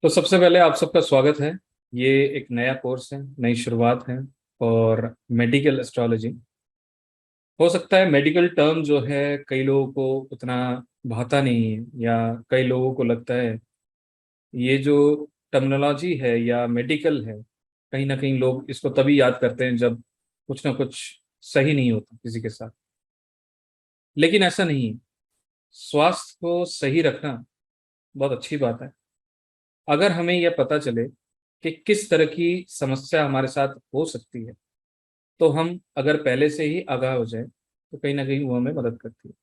तो सबसे पहले आप सबका स्वागत है। ये एक नया कोर्स है, नई शुरुआत है। और मेडिकल एस्ट्रोलॉजी, हो सकता है मेडिकल टर्म जो है कई लोगों को उतना भाता नहीं है, या कई लोगों को लगता है ये जो टर्मिनोलॉजी है या मेडिकल है, कहीं ना कहीं लोग इसको तभी याद करते हैं जब कुछ ना कुछ सही नहीं होता किसी के साथ। लेकिन ऐसा नहीं है। स्वास्थ्य को सही रखना बहुत अच्छी बात है। अगर हमें यह पता चले कि किस तरह की समस्या हमारे साथ हो सकती है, तो हम अगर पहले से ही आगाह हो जाए तो कहीं ना कहीं वो हमें मदद करती है।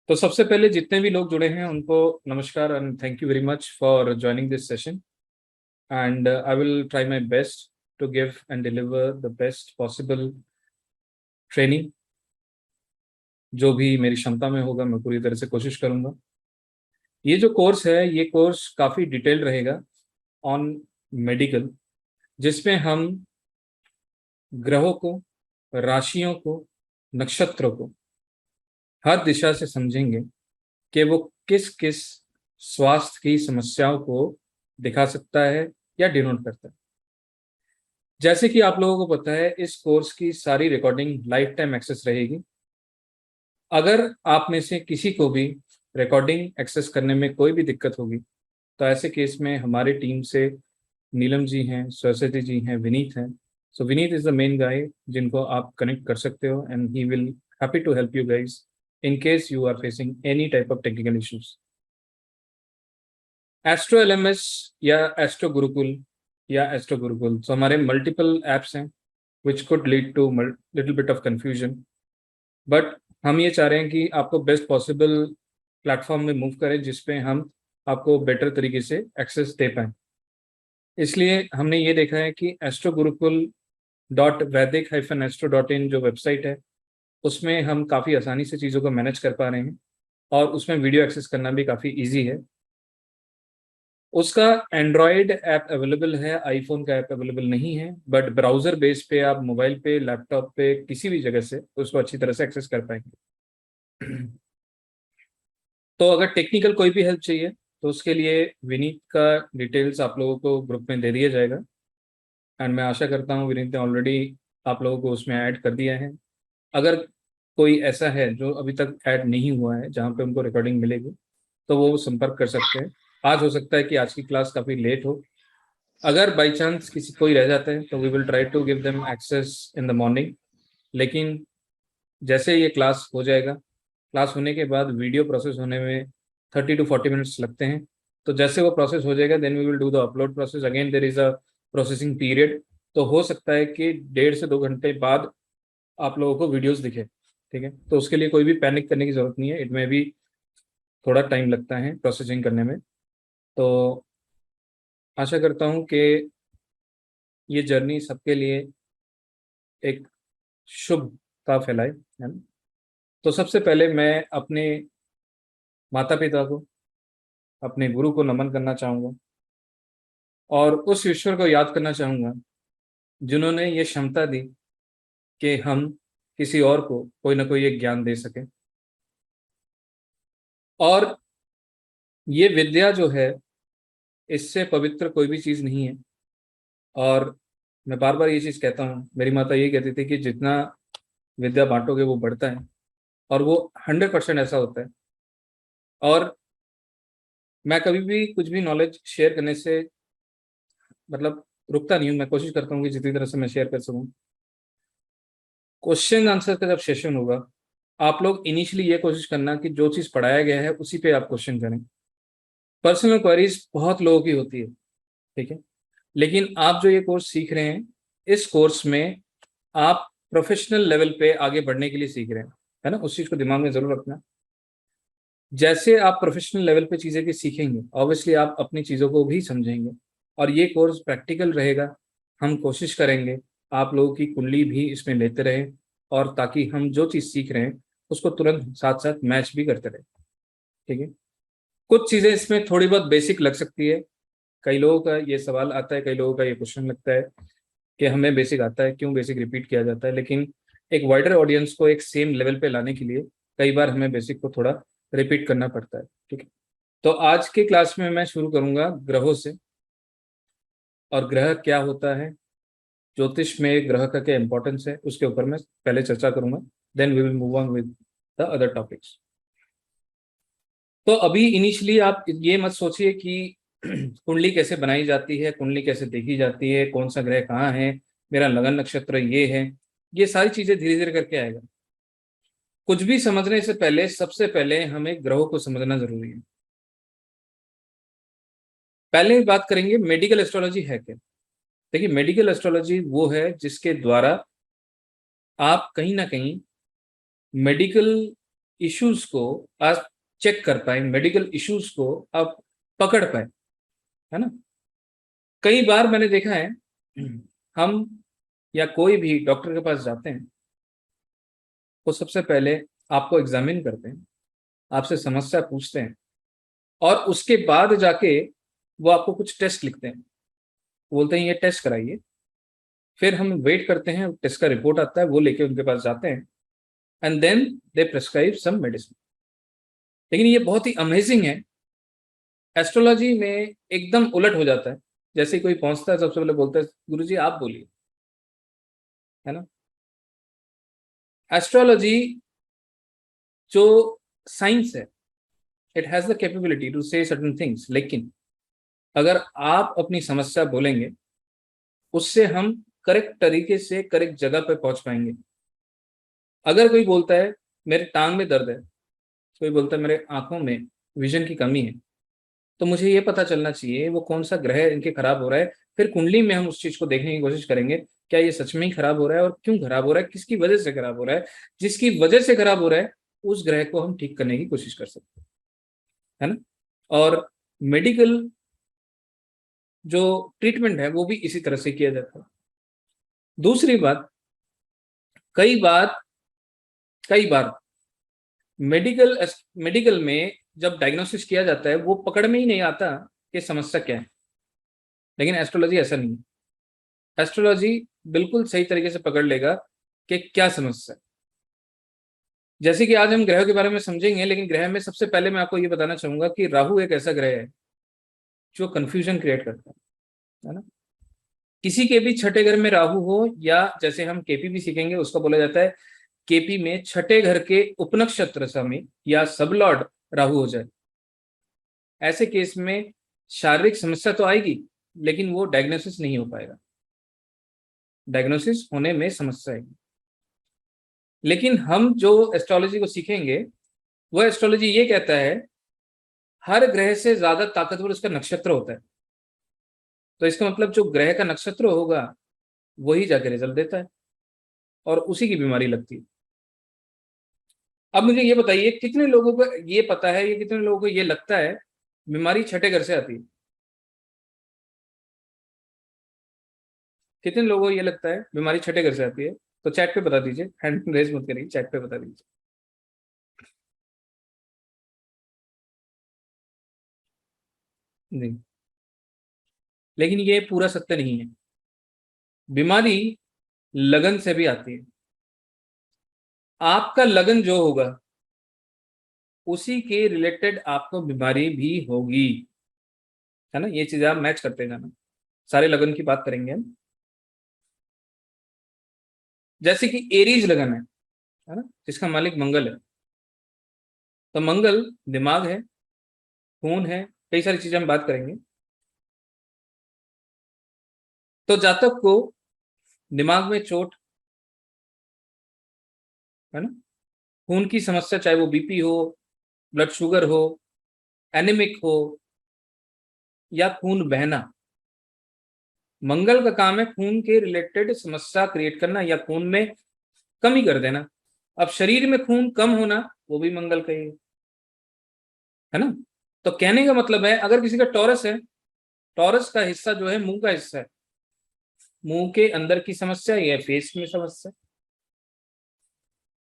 तो सबसे पहले जितने भी लोग जुड़े हैं उनको नमस्कार and thank you very much for joining this session. And I will try my best to give and deliver the best possible training. जो भी मेरी क्षमता में होगा मैं पूरी तरह से कोशिश करूंगा। ये जो कोर्स है, ये कोर्स काफ़ी डिटेल्ड रहेगा ऑन मेडिकल, जिसमें हम ग्रहों को, राशियों को, नक्षत्रों को हर दिशा से समझेंगे कि वो किस किस स्वास्थ्य की समस्याओं को दिखा सकता है या डिनोट करता है। जैसे कि आप लोगों को पता है, इस कोर्स की सारी रिकॉर्डिंग लाइफ टाइम एक्सेस रहेगी। अगर आप में से किसी को भी रिकॉर्डिंग एक्सेस करने में कोई भी दिक्कत होगी, तो ऐसे केस में हमारी टीम से नीलम जी हैं, सरस्वती जी हैं, विनीत हैं। So Vineet is the main guy जिनको आप कनेक्ट कर सकते हो, and he will happy to help you guys in case you are facing any type of technical issues. Astro LMS या एस्ट्रो गुरुकुल तो हमारे मल्टीपल एप्स हैं which could lead to little bit of confusion. But हम ये चाह रहे हैं कि आपको बेस्ट पॉसिबल प्लेटफॉर्म में मूव करें जिसपे हम आपको बेटर तरीके से एक्सेस दे पाएँ। इसलिए हमने ये देखा है कि एस्ट्रो गुरुकुल डॉट वैदिक हाइफन एस्ट्रो डॉट इन जो वेबसाइट है, उसमें हम काफ़ी आसानी से चीज़ों को मैनेज कर पा रहे हैं, और उसमें वीडियो एक्सेस करना भी काफ़ी इजी है। उसका एंड्रॉयड ऐप अवेलेबल है, आईफोन का ऐप अवेलेबल नहीं है, बट ब्राउज़र बेस पे आप मोबाइल पे, लैपटॉप पे, किसी भी जगह से उसको अच्छी तरह से एक्सेस कर पाएंगे। तो अगर टेक्निकल कोई भी हेल्प चाहिए तो उसके लिए विनीत का डिटेल्स आप लोगों को ग्रुप में दे दिया जाएगा। एंड मैं आशा करता हूँ विनीत ने ऑलरेडी आप लोगों को उसमें ऐड कर दिया है। अगर कोई ऐसा है जो अभी तक ऐड नहीं हुआ है जहाँ पे उनको रिकॉर्डिंग मिलेगी, तो वो संपर्क कर सकते हैं। आज हो सकता है कि आज की क्लास काफ़ी लेट हो। अगर बाई चांस किसी कोई रह जाते हैं तो we will try to give them access in the morning. लेकिन जैसे ये क्लास हो जाएगा, क्लास होने के बाद वीडियो प्रोसेस होने में 30 to 40 मिनट्स लगते हैं। तो जैसे वो प्रोसेस हो जाएगा then we will do the upload process, again there is a processing period. तो हो सकता है कि 1.5 से 2 घंटे बाद आप लोगों को वीडियोस दिखे। ठीक है, तो उसके लिए कोई भी पैनिक करने की ज़रूरत नहीं है। इट में भी थोड़ा टाइम लगता है प्रोसेसिंग करने में। तो आशा करता हूँ कि ये जर्नी सबके लिए एक शुभता फैलाए, है ना। तो सबसे पहले मैं अपने माता पिता को, अपने गुरु को नमन करना चाहूँगा, और उस ईश्वर को याद करना चाहूँगा जिन्होंने ये क्षमता दी कि हम किसी और को कोई ना कोई एक ज्ञान दे सकें। और ये विद्या जो है, इससे पवित्र कोई भी चीज़ नहीं है। और मैं बार बार ये चीज़ कहता हूँ, मेरी माता ये कहती थी कि जितना विद्या बांटोगे वो बढ़ता है, और वो 100% ऐसा होता है। और मैं कभी भी कुछ भी नॉलेज शेयर करने से मतलब रुकता नहीं हूँ। मैं कोशिश करता हूँ कि जितनी तरह से मैं शेयर कर सकूँ। क्वेश्चन आंसर का जब सेशन होगा, आप लोग इनिशियली ये कोशिश करना कि जो चीज़ पढ़ाया गया है उसी पे आप क्वेश्चन करें। पर्सनल क्वेरीज बहुत लोगों की होती है, ठीक है, लेकिन आप जो ये कोर्स सीख रहे हैं, इस कोर्स में आप प्रोफेशनल लेवल पे आगे बढ़ने के लिए सीख रहे हैं, है ना। उस चीज़ को दिमाग में जरूर रखना। जैसे आप प्रोफेशनल लेवल पे चीज़ें की सीखेंगे, ऑब्वियसली आप अपनी चीज़ों को भी समझेंगे। और ये कोर्स प्रैक्टिकल रहेगा। हम कोशिश करेंगे आप लोगों की कुंडली भी इसमें लेते रहें, और ताकि हम जो चीज़ सीख रहे हैं उसको तुरंत साथ साथ मैच भी करते रहें। ठीक है, कुछ चीज़ें इसमें थोड़ी बहुत बेसिक लग सकती है। कई लोगों का ये सवाल आता है, कई लोगों का ये क्वेश्चन लगता है कि हमें बेसिक आता है, क्यों बेसिक रिपीट किया जाता है। लेकिन एक वाइडर ऑडियंस को एक सेम लेवल पे लाने के लिए कई बार हमें बेसिक को थोड़ा रिपीट करना पड़ता है। ठीक है, तो आज के क्लास में मैं शुरू करूंगा ग्रहों से, और ग्रह क्या होता है, ज्योतिष में ग्रह का क्या इंपॉर्टेंस है, उसके ऊपर मैं पहले चर्चा करूंगा। Then we will move on with the other topics. तो अभी इनिशियली आप ये मत सोचिए कि कुंडली कैसे बनाई जाती है, कुंडली कैसे देखी जाती है, कौन सा ग्रह कहाँ है, मेरा लगन नक्षत्र ये है। ये सारी चीजें धीरे धीरे करके आएगा। कुछ भी समझने से पहले सबसे पहले हमें ग्रहों को समझना जरूरी है। पहले बात करेंगे मेडिकल एस्ट्रोलॉजी है क्या। देखिए, मेडिकल एस्ट्रोलॉजी वो है जिसके द्वारा आप कहीं ना कहीं मेडिकल इश्यूज को आप चेक कर पाए, मेडिकल इश्यूज को आप पकड़ पाए, है ना। कई बार मैंने देखा है, हम या कोई भी डॉक्टर के पास जाते हैं, वो सबसे पहले आपको एग्जामिन करते हैं, आपसे समस्या पूछते हैं, और उसके बाद जाके वो आपको कुछ टेस्ट लिखते हैं, बोलते हैं ये टेस्ट कराइए। फिर हम वेट करते हैं, टेस्ट का रिपोर्ट आता है, वो लेके उनके पास जाते हैं, and then they prescribe some medicine. लेकिन ये बहुत ही अमेजिंग है, एस्ट्रोलॉजी में एकदम उलट हो जाता है। जैसे कोई पहुंचता है, सबसे पहले बोलता है गुरुजी आप बोलिए, है ना। एस्ट्रोलॉजी जो साइंस है, it has the capability to say certain things, लेकिन अगर आप अपनी समस्या बोलेंगे, उससे हम करेक्ट तरीके से करेक्ट जगह पे पहुंच पाएंगे। अगर कोई बोलता है मेरे टांग में दर्द है, कोई बोलता है मेरे आंखों में विजन की कमी है, तो मुझे ये पता चलना चाहिए वो कौन सा ग्रह इनके खराब हो रहा है। फिर कुंडली में हम उस चीज को देखने की कोशिश करेंगे, क्या ये सच में ही खराब हो रहा है, और क्यों खराब हो रहा है, किसकी वजह से खराब हो रहा है। जिसकी वजह से खराब हो रहा है, उस ग्रह को हम ठीक करने की कोशिश कर सकते हैं, है ना। और मेडिकल जो ट्रीटमेंट है वो भी इसी तरह से किया जाता है। दूसरी बात, कई बार मेडिकल मेडिकल में जब डायग्नोसिस किया जाता है, वो पकड़ में ही नहीं आता कि समस्या क्या है। लेकिन एस्ट्रोलॉजी ऐसा नहीं है। एस्ट्रोलॉजी बिल्कुल सही तरीके से पकड़ लेगा कि क्या समस्या है। जैसे कि आज हम ग्रह के बारे में समझेंगे, लेकिन ग्रह में सबसे पहले मैं आपको ये बताना चाहूंगा कि राहु एक ऐसा ग्रह है जो कंफ्यूजन क्रिएट करता है ना। किसी के भी छठे घर में राहु हो, या जैसे हम केपी भी सीखेंगे, उसको बोला जाता है केपी में छठे घर के उपनक्षत्र स्वामी या सब लॉर्ड राहु हो जाए, ऐसे केस में शारीरिक समस्या तो आएगी, लेकिन वो डायग्नोसिस नहीं हो पाएगा, डायग्नोसिस होने में समस्या आएगी। लेकिन हम जो एस्ट्रोलॉजी को सीखेंगे, वो एस्ट्रोलॉजी ये कहता है हर ग्रह से ज्यादा ताकतवर उसका नक्षत्र होता है। तो इसका मतलब जो ग्रह का नक्षत्र होगा वही जाके रिजल्ट देता है, और उसी की बीमारी लगती है। अब मुझे ये बताइए, कितने लोगों को ये पता है, ये कितने लोगों को ये लगता है बीमारी छठे घर से आती है। कितने लोगों को ये लगता है बीमारी छठे घर से आती है, तो चैट पे बता दीजिए, हैंड रेज मत करिए, चैट पे बता दीजिए। नहीं, लेकिन ये पूरा सत्य नहीं है। बीमारी लगन से भी आती है। आपका लगन जो होगा, उसी के रिलेटेड आपको बीमारी भी होगी, है ना। ये चीजें आप मैच करते जाना। सारे लगन की बात करेंगे हम। जैसे कि एरीज लगन है ना, जिसका मालिक मंगल है। तो मंगल दिमाग है, खून है, कई सारी चीजें हम बात करेंगे। तो जातक को दिमाग में चोट, है ना, खून की समस्या, चाहे वो बीपी हो, ब्लड शुगर हो, एनीमिक हो, या खून बहना, मंगल का काम है खून के रिलेटेड समस्या क्रिएट करना या खून में कमी कर देना। अब शरीर में खून कम होना, वो भी मंगल का ही है ना। तो कहने का मतलब है, अगर किसी का टॉरस है, टॉरस का हिस्सा जो है मुंह का हिस्सा है, मुंह के अंदर की समस्या या फेस में समस्या,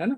है ना।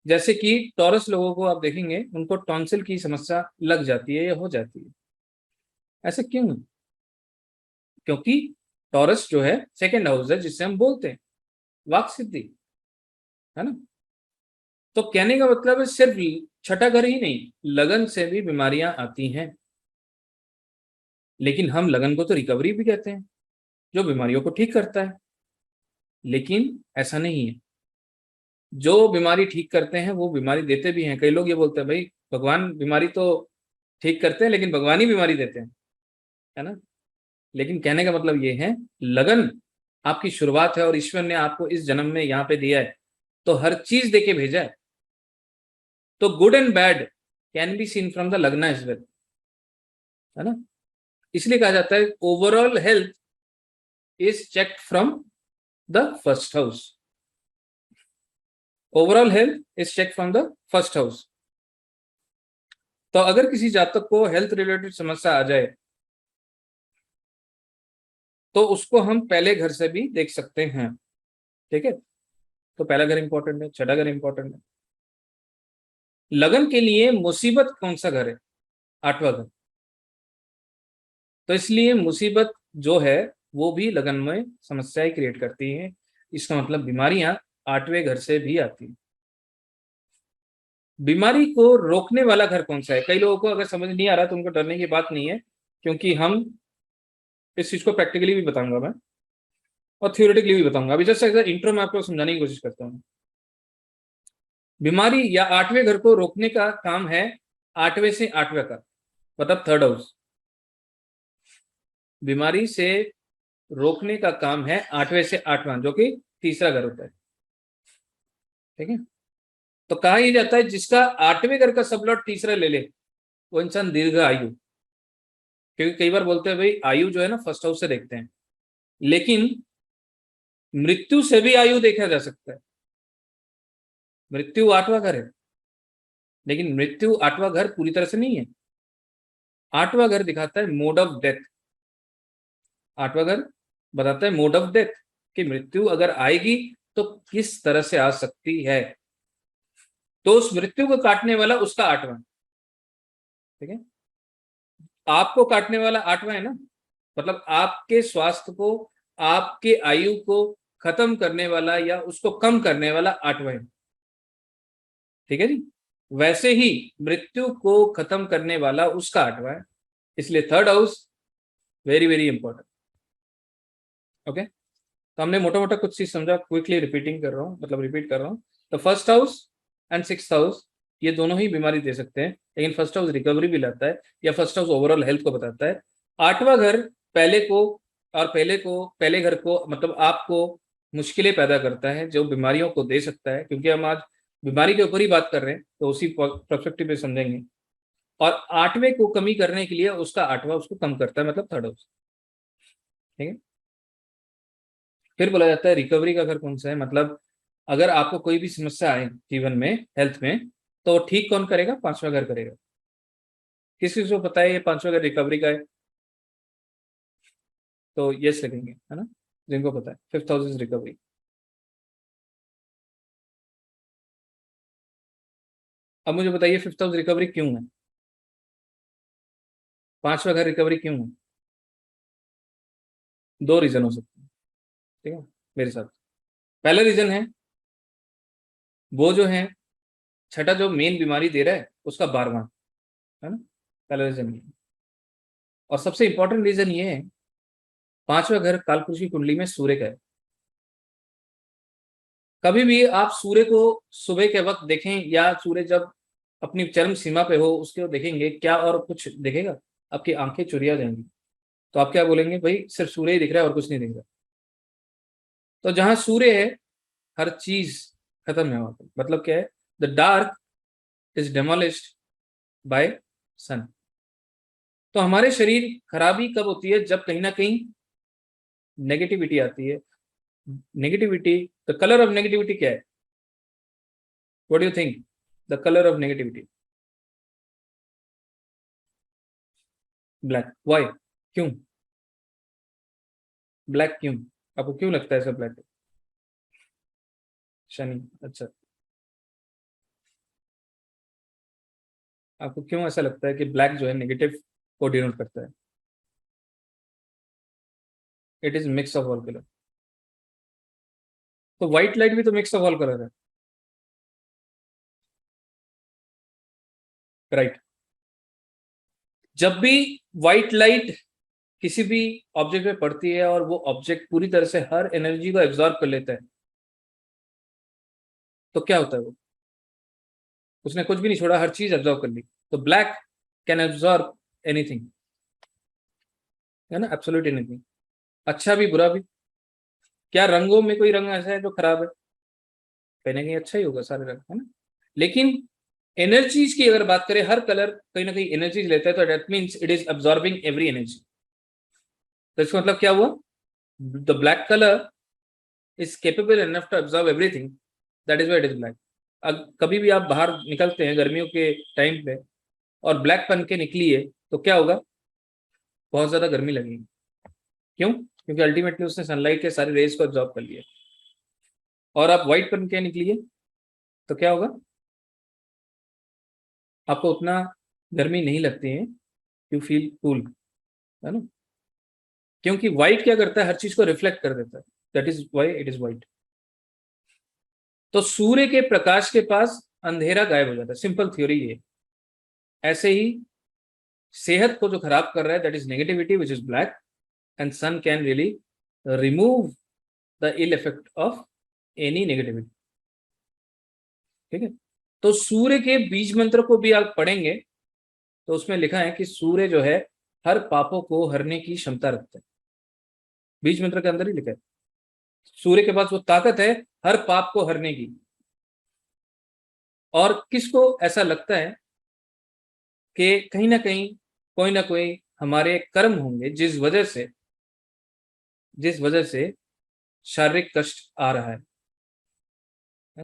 जैसे कि टॉरस लोगों को आप देखेंगे, उनको टॉन्सिल की समस्या लग जाती है या हो जाती है। ऐसा क्यों है? क्योंकि टॉरस जो है सेकंड हाउस है, जिससे हम बोलते हैं वाक सिद्धि, है ना। तो कहने का मतलब है सिर्फ छठा घर ही नहीं, लगन से भी बीमारियां आती हैं। लेकिन हम लगन को तो रिकवरी भी कहते हैं, जो बीमारियों को ठीक करता है। लेकिन ऐसा नहीं है, जो बीमारी ठीक करते हैं वो बीमारी देते भी हैं। कई लोग ये बोलते हैं भाई भगवान बीमारी तो ठीक करते हैं लेकिन भगवान ही बीमारी देते हैं, है ना। लेकिन कहने का मतलब ये है, लगन आपकी शुरुआत है और ईश्वर ने आपको इस जन्म में यहाँ पे दिया है, तो हर चीज देके भेजा है। तो good and bad can be seen from the lagna as well, है ना। इसलिए कहा जाता है overall health is checked from the first house. Overall health is check from the first house. तो अगर किसी जातक को हेल्थ रिलेटेड समस्या आ जाए तो उसको हम पहले घर से भी देख सकते हैं, ठीक है। तो पहला घर इंपॉर्टेंट है, छठा घर इंपॉर्टेंट है। लगन के लिए मुसीबत कौन सा घर है? आठवां घर। तो इसलिए मुसीबत जो है वो भी लगन में समस्याएं क्रिएट करती है। इसका मतलब बीमारियां आठवें घर से भी आती है। बीमारी को रोकने वाला घर कौन सा है? कई लोगों को अगर समझ नहीं आ रहा तो उनको डरने की बात नहीं है, क्योंकि हम इस चीज को प्रैक्टिकली भी बताऊंगा मैं और थियोरेटिकली भी बताऊंगा। अभी जस्ट इंट्रो में आपको समझाने की कोशिश करता हूँ। बीमारी या आठवें घर को रोकने का काम है आठवें से आठवें का, मतलब थर्ड हाउस। बीमारी से रोकने का काम है आठवें से आठवां, जो कि तीसरा घर होता है, ठीक है। तो कहा ही जाता है जिसका आठवें घर का सबलॉट तीसरा ले ले वो इंसान दीर्घ आयु। क्योंकि कई बार बोलते हैं भाई आयु जो है ना फर्स्ट हाउस से देखते हैं, लेकिन मृत्यु से भी आयु देखा जा सकता है। मृत्यु आठवां घर है, लेकिन मृत्यु आठवां घर पूरी तरह से नहीं है। आठवां घर दिखाता है मोड ऑफ डेथ। आठवां घर बताता है मोड ऑफ डेथ, कि मृत्यु अगर आएगी तो किस तरह से आ सकती है। तो उस मृत्यु को काटने वाला उसका आठवां, ठीक है। आपको काटने वाला आठवां है ना, मतलब आपके स्वास्थ्य को, आपके आयु को खत्म करने वाला या उसको कम करने वाला आठवां है, ठीक है जी। वैसे ही मृत्यु को खत्म करने वाला उसका आठवां है। इसलिए third house very very important. Okay, तो हमने मोटा मोटा कुछ चीज समझा, क्विकली रिपीटिंग कर रहा हूँ, मतलब रिपीट कर रहा हूँ। तो first house and sixth house ये दोनों ही बीमारी दे सकते हैं, लेकिन फर्स्ट हाउस रिकवरी भी लाता है, या फर्स्ट हाउस ओवरऑल हेल्थ को बताता है। आठवां घर पहले को, और पहले घर को मतलब आपको मुश्किलें पैदा करता है, जो बीमारियों को दे सकता है। क्योंकि हम आज बीमारी के ऊपर ही बात कर रहे हैं तो उसी पर्सपेक्टिव में समझेंगे। और आठवें को कमी करने के लिए उसका आठवां उसको कम करता है, मतलब थर्ड हाउस, ठीक है। फिर बोला जाता है रिकवरी का घर कौन सा है, मतलब अगर आपको कोई भी समस्या आए जीवन में, हेल्थ में, तो ठीक कौन करेगा? पांचवा घर करेगा। किसी को पता है ये पांचवा घर रिकवरी का है? तो यस लिखेंगे, है ना, जिनको पता है। Fifth house is recovery. अब मुझे बताइए फिफ्थ हाउस रिकवरी क्यों है? पांचवा घर रिकवरी क्यों है? दो रीजन हो सकते हैं, ठीक है, मेरे साथ। पहला रीजन है वो जो है छठा जो मेन बीमारी दे रहा है उसका 12वां, है ना। पहला रीजन ये। और सबसे इंपॉर्टेंट रीजन ये है, पांचवा घर कालपुरुष की कुंडली में सूर्य का है। कभी भी आप सूर्य को सुबह के वक्त देखें या सूर्य जब अपनी चरम सीमा पे हो उसके वो देखेंगे क्या और कुछ दिखेगा? आपकी आंखें चुरिया जाएंगी। तो आप क्या बोलेंगे, भाई सिर्फ सूर्य ही दिख रहा है और कुछ नहीं दिख रहा। तो जहां सूर्य है हर चीज खत्म है वहां पर। मतलब क्या है? द डार्क इज डेमोलिश्ड बाय सन। तो हमारे शरीर खराबी कब होती है? जब कहीं ना कहीं नेगेटिविटी आती है। Negativity, the colour of negativity क्या है? What do you think the colour of negativity? Black. Why? क्यों ब्लैक? क्यों आपको क्यों लगता है ऐसा ब्लैक है? शनि, अच्छा। आपको क्यों ऐसा लगता है कि ब्लैक जो है नेगेटिव को डिनोट करता है? It is mix of all colour. तो व्हाइट लाइट भी तो मिक्स ऑफ ऑल कलर है। राइट। जब भी व्हाइट लाइट किसी भी ऑब्जेक्ट पे पड़ती है और वो ऑब्जेक्ट पूरी तरह से हर एनर्जी को एब्जॉर्ब कर लेता है, तो क्या होता है? वो उसने कुछ भी नहीं छोड़ा, हर चीज एब्जॉर्ब कर ली। तो ब्लैक कैन एब्जॉर्ब एनीथिंग, है ना, एब्सोल्यूट एनीथिंग, अच्छा भी बुरा भी। क्या रंगों में कोई रंग ऐसा है जो खराब है? कहीं ना कहीं अच्छा ही होगा सारे रंग, है ना। लेकिन एनर्जीज की अगर बात करें, हर कलर कहीं ना कहीं एनर्जीज लेता है, तो that means it is absorbing every energy. तो इसका मतलब क्या हुआ? The black colour is capable enough to absorb everything, that is why it is black. अब कभी भी आप बाहर निकलते हैं गर्मियों के टाइम पे और ब्लैक पहन के निकलिए, तो क्या होगा? बहुत ज्यादा गर्मी लगेगी। क्यों? क्योंकि अल्टीमेटली उसने सनलाइट के सारे रेज को एब्जॉर्ब कर लिया। और आप व्हाइट पहन के निकलिए तो क्या होगा? आपको उतना गर्मी नहीं लगती है, यू फील कूल, है ना। क्योंकि व्हाइट क्या करता है? हर चीज को रिफ्लेक्ट कर देता है, that is why it is white. तो सूर्य के प्रकाश के पास अंधेरा गायब हो जाता है, सिंपल थ्योरी ये। ऐसे ही सेहत को जो खराब कर रहा है, that is negativity which is black, and sun can really remove the ill effect of any negativity. ठीक है। तो सूर्य के बीज मंत्र को भी आप पढ़ेंगे तो उसमें लिखा है कि सूर्य जो है हर पापों को हरने की क्षमता रखता है। बीज मंत्र के अंदर ही लिखा है, सूर्य के पास वो ताकत है हर पाप को हरने की। और किसको ऐसा लगता है कि कहीं ना कहीं कोई ना कोई हमारे कर्म होंगे जिस वजह से शारीरिक कष्ट आ रहा है,